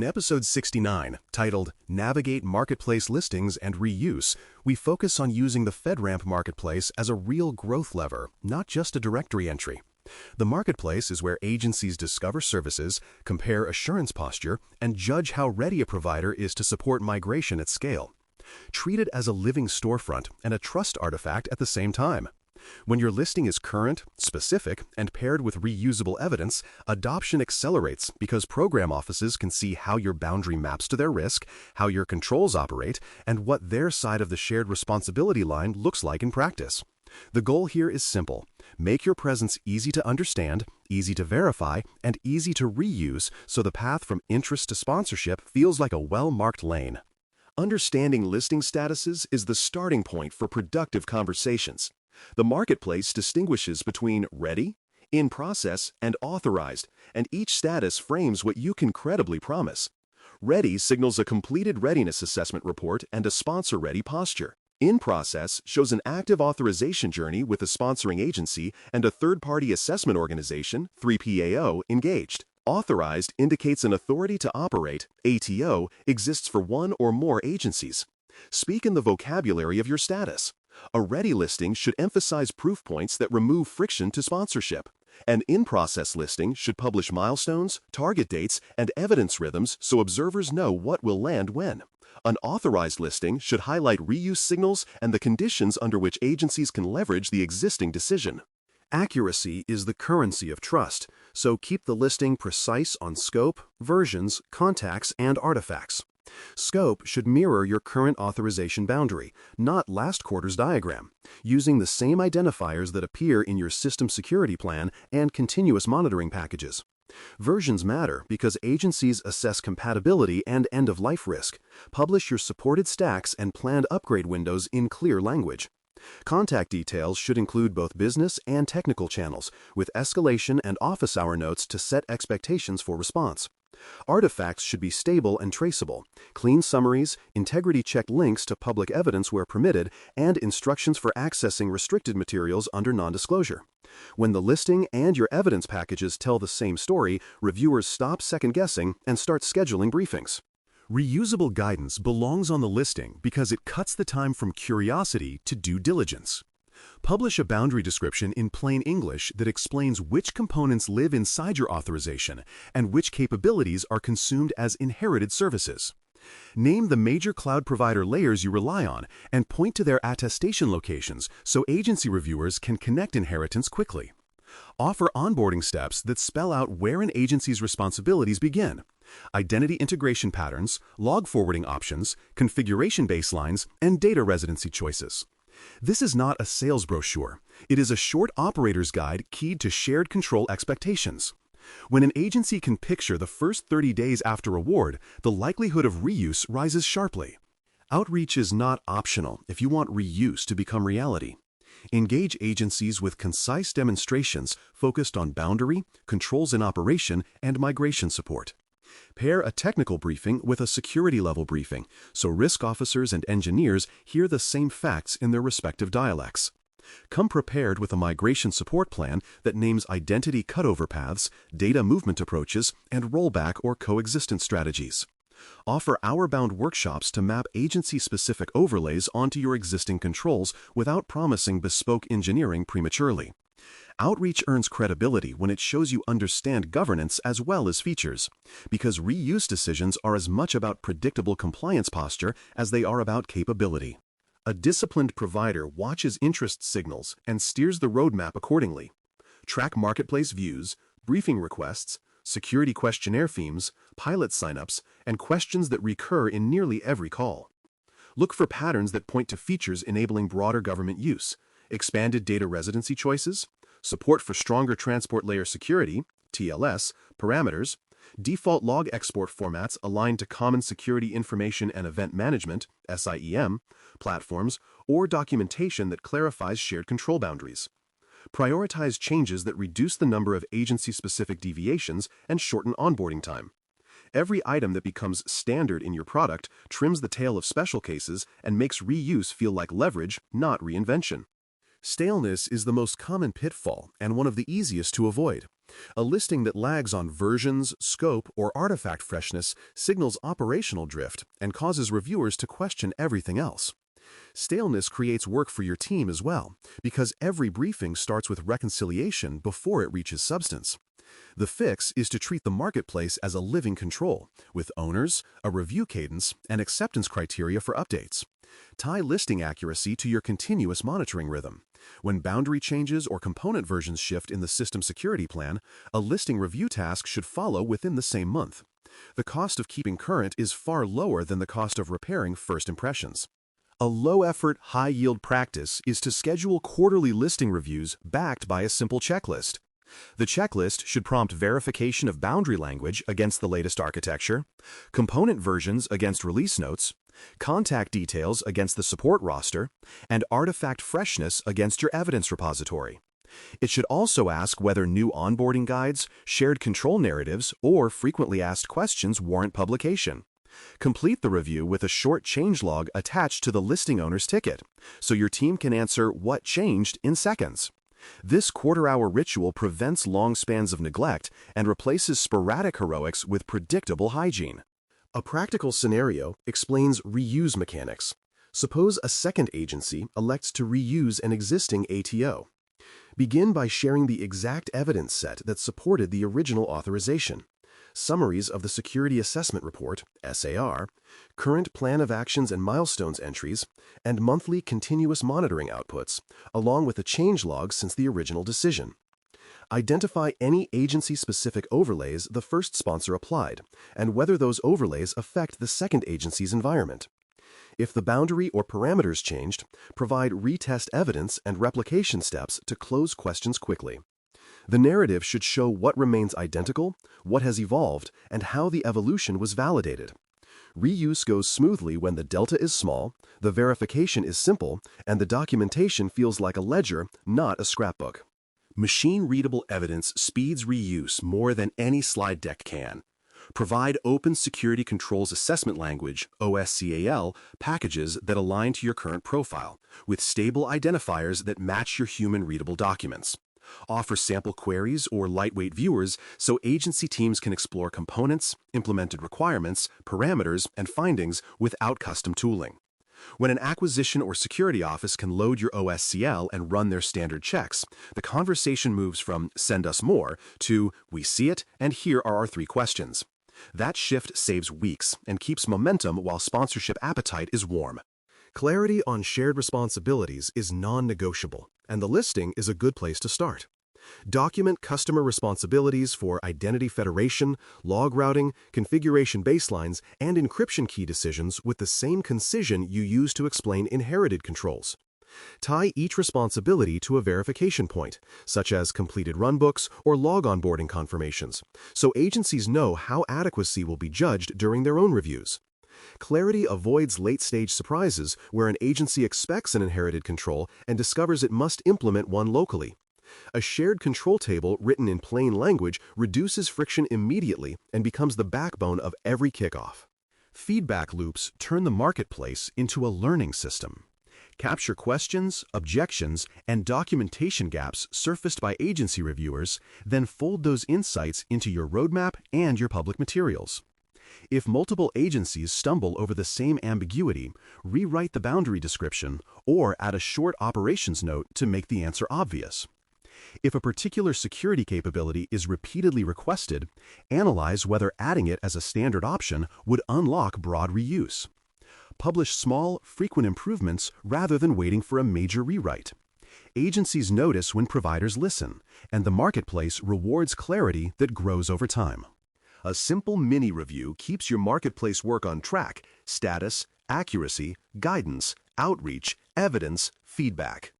In episode 69, titled Navigate Marketplace Listings and Reuse, we focus on using the FedRAMP Marketplace as a real growth lever, not just a directory entry. The marketplace is where agencies discover services, compare assurance posture, and judge how ready a provider is to support migration at scale. Treat it as a living storefront and a trust artifact at the same time. When your listing is current, specific, and paired with reusable evidence, adoption accelerates because program offices can see how your boundary maps to their risk, how your controls operate, and what their side of the shared responsibility line looks like in practice. The goal here is simple. Make your presence easy to understand, easy to verify, and easy to reuse so the path from interest to sponsorship feels like a well-marked lane. Understanding listing statuses is the starting point for productive conversations. The marketplace distinguishes between ready, in process, and authorized, and each status frames what you can credibly promise. Ready signals a completed readiness assessment report and a sponsor-ready posture. In process shows an active authorization journey with a sponsoring agency and a third-party assessment organization, 3PAO, engaged. Authorized indicates an authority to operate, ATO, exists for one or more agencies. Speak in the vocabulary of your status. A ready listing should emphasize proof points that remove friction to sponsorship. An in-process listing should publish milestones, target dates, and evidence rhythms so observers know what will land when. An authorized listing should highlight reuse signals and the conditions under which agencies can leverage the existing decision. Accuracy is the currency of trust, so keep the listing precise on scope, versions, contacts, and artifacts. Scope should mirror your current authorization boundary, not last quarter's diagram, using the same identifiers that appear in your system security plan and continuous monitoring packages. Versions matter because agencies assess compatibility and end-of-life risk. Publish your supported stacks and planned upgrade windows in clear language. Contact details should include both business and technical channels, with escalation and office hour notes to set expectations for response. Artifacts should be stable and traceable, clean summaries, integrity-checked links to public evidence where permitted, and instructions for accessing restricted materials under non-disclosure. When the listing and your evidence packages tell the same story, reviewers stop second-guessing and start scheduling briefings. Reusable guidance belongs on the listing because it cuts the time from curiosity to due diligence. Publish a boundary description in plain English that explains which components live inside your authorization and which capabilities are consumed as inherited services. Name the major cloud provider layers you rely on and point to their attestation locations so agency reviewers can connect inheritance quickly. Offer onboarding steps that spell out where an agency's responsibilities begin. Identity integration patterns, log forwarding options, configuration baselines, and data residency choices. This is not a sales brochure. It is a short operator's guide keyed to shared control expectations. When an agency can picture the first 30 days after award, the likelihood of reuse rises sharply. Outreach is not optional if you want reuse to become reality. Engage agencies with concise demonstrations focused on boundary, controls in operation, and migration support. Pair a technical briefing with a security-level briefing, so risk officers and engineers hear the same facts in their respective dialects. Come prepared with a migration support plan that names identity cutover paths, data movement approaches, and rollback or coexistence strategies. Offer hour-bound workshops to map agency-specific overlays onto your existing controls without promising bespoke engineering prematurely. Outreach earns credibility when it shows you understand governance as well as features, because reuse decisions are as much about predictable compliance posture as they are about capability. A disciplined provider watches interest signals and steers the roadmap accordingly. Track marketplace views, briefing requests, security questionnaire themes, pilot signups, and questions that recur in nearly every call. Look for patterns that point to features enabling broader government use, expanded data residency choices, support for stronger transport layer security, TLS, parameters, default log export formats aligned to Common Security Information and Event Management, SIEM, platforms, or documentation that clarifies shared control boundaries. Prioritize changes that reduce the number of agency-specific deviations and shorten onboarding time. Every item that becomes standard in your product trims the tail of special cases and makes reuse feel like leverage, not reinvention. Staleness is the most common pitfall and one of the easiest to avoid. A listing that lags on versions, scope, or artifact freshness signals operational drift and causes reviewers to question everything else. Staleness creates work for your team as well, because every briefing starts with reconciliation before it reaches substance. The fix is to treat the marketplace as a living control, with owners, a review cadence, and acceptance criteria for updates. Tie listing accuracy to your continuous monitoring rhythm. When boundary changes or component versions shift in the system security plan, a listing review task should follow within the same month. The cost of keeping current is far lower than the cost of repairing first impressions. A low-effort, high-yield practice is to schedule quarterly listing reviews backed by a simple checklist. The checklist should prompt verification of boundary language against the latest architecture, component versions against release notes, contact details against the support roster, and artifact freshness against your evidence repository. It should also ask whether new onboarding guides, shared control narratives, or frequently asked questions warrant publication. Complete the review with a short changelog attached to the listing owner's ticket, so your team can answer what changed in seconds. This quarter-hour ritual prevents long spans of neglect and replaces sporadic heroics with predictable hygiene. A practical scenario explains reuse mechanics. Suppose a second agency elects to reuse an existing ATO. Begin by sharing the exact evidence set that supported the original authorization. Summaries of the Security Assessment Report, SAR, current plan of actions and milestones entries, and monthly continuous monitoring outputs, along with a changelog since the original decision. Identify any agency-specific overlays the first sponsor applied, and whether those overlays affect the second agency's environment. If the boundary or parameters changed, provide retest evidence and replication steps to close questions quickly. The narrative should show what remains identical, what has evolved, and how the evolution was validated. Reuse goes smoothly when the delta is small, the verification is simple, and the documentation feels like a ledger, not a scrapbook. Machine-readable evidence speeds reuse more than any slide deck can. Provide Open Security Controls Assessment Language, OSCAL, packages that align to your current profile, with stable identifiers that match your human-readable documents. Offer sample queries or lightweight viewers so agency teams can explore components, implemented requirements, parameters, and findings without custom tooling. When an acquisition or security office can load your OSCL and run their standard checks, the conversation moves from "send us more" to "we see it, and here are our 3 questions." That shift saves weeks and keeps momentum while sponsorship appetite is warm. Clarity on shared responsibilities is non-negotiable, and the listing is a good place to start. Document customer responsibilities for identity federation, log routing, configuration baselines, and encryption key decisions with the same concision you use to explain inherited controls. Tie each responsibility to a verification point, such as completed runbooks or log onboarding confirmations, so agencies know how adequacy will be judged during their own reviews. Clarity avoids late-stage surprises where an agency expects an inherited control and discovers it must implement one locally. A shared control table written in plain language reduces friction immediately and becomes the backbone of every kickoff. Feedback loops turn the marketplace into a learning system. Capture questions, objections, and documentation gaps surfaced by agency reviewers, then fold those insights into your roadmap and your public materials. If multiple agencies stumble over the same ambiguity, rewrite the boundary description or add a short operations note to make the answer obvious. If a particular security capability is repeatedly requested, analyze whether adding it as a standard option would unlock broad reuse. Publish small, frequent improvements rather than waiting for a major rewrite. Agencies notice when providers listen, and the marketplace rewards clarity that grows over time. A simple mini-review keeps your marketplace work on track: status, accuracy, guidance, outreach, evidence, feedback.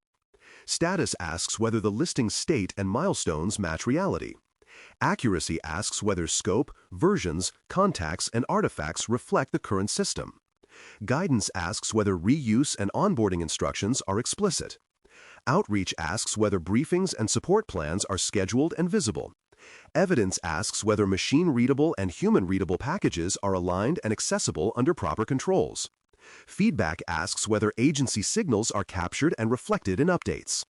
Status asks whether the listing state and milestones match reality. Accuracy asks whether scope, versions, contacts, and artifacts reflect the current system. Guidance asks whether reuse and onboarding instructions are explicit. Outreach asks whether briefings and support plans are scheduled and visible. Evidence asks whether machine-readable and human-readable packages are aligned and accessible under proper controls. Feedback asks whether agency signals are captured and reflected in updates.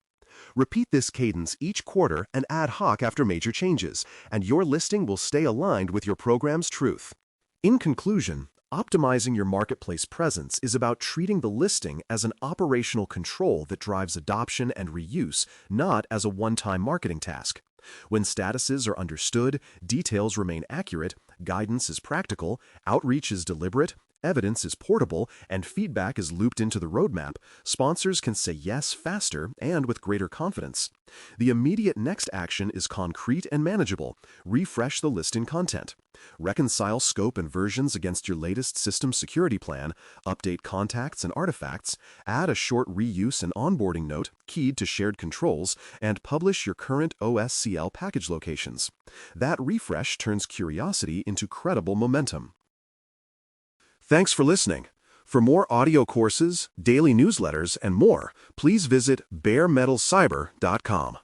Repeat this cadence each quarter and ad hoc after major changes, and your listing will stay aligned with your program's truth. In conclusion, optimizing your marketplace presence is about treating the listing as an operational control that drives adoption and reuse, not as a one-time marketing task. When statuses are understood, details remain accurate, guidance is practical, outreach is deliberate, evidence is portable, and feedback is looped into the roadmap, sponsors can say yes faster and with greater confidence. The immediate next action is concrete and manageable. Refresh the listing content. Reconcile scope and versions against your latest system security plan, update contacts and artifacts, add a short reuse and onboarding note keyed to shared controls, and publish your current OSCL package locations. That refresh turns curiosity into credible momentum. Thanks for listening. For more audio courses, daily newsletters, and more, please visit baremetalcyber.com.